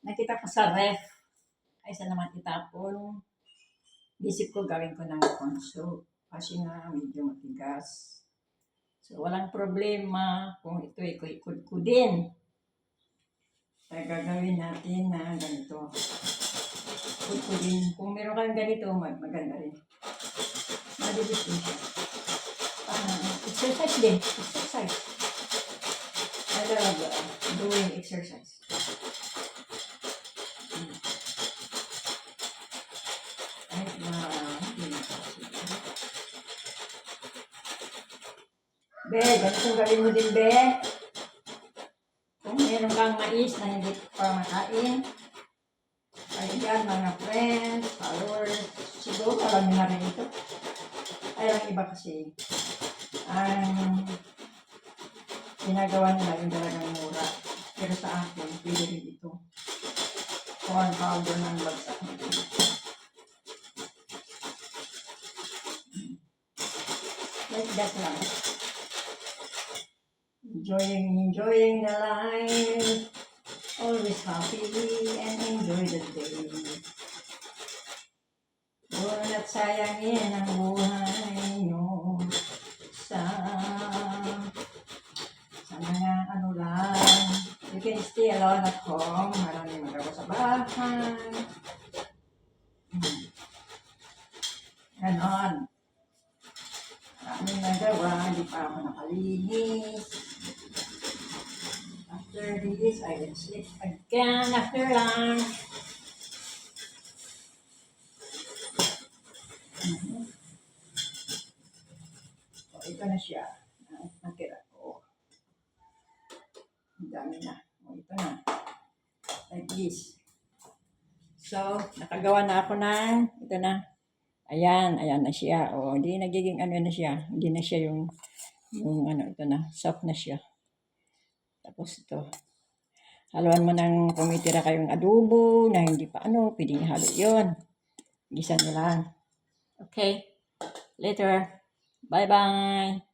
nakita ko sa ref. Kaysa naman itapon, isip ko gawin ko ng konso. Kasi nga medyo matigas. So, walang problema kung ito ikudkudin. Kaya gagawin natin na ganito. Kudkudin. Kung meron kang ganito, maganda rin. Mabilis din siya. Exercise din. Exercise. I love doing exercise. Kahit na hindi na kasi. Be, ganito gawin mo din, Be. Kung meron kang mais na hindi pa makain, ay yan, mga friends, followers, siguro alam nyo na rin ito. Ay, ang iba kasi, ang ginagawa nila yung talagang mura. Pero sa akin, pwede rin ito. Corn powder ng bagsak nito. Like that lang. Enjoying the life. Always happy and enjoy the day. Huwag at sayangin ang buhay nyo sa mga ano lang. You can stay alone at home. Maraming magawa sa bahay. Ganon. Maraming nagawa. Hindi pa ako nakalinis. After this, I will sleep again after lunch. So, ito na siya. Natira ko. Ang dami na. O, ito na. Like this. So, nakagawa na ako ng, ito na. Ayan na siya. O, hindi nagiging ano na siya. Hindi na siya yung ano, ito na. Soft na siya. Tapos ito. Haluan mo ng kumitira kayong adobo na hindi pa ano, pwedeng halo yun. Gisa nyo lang. Okay. Later. Bye-bye.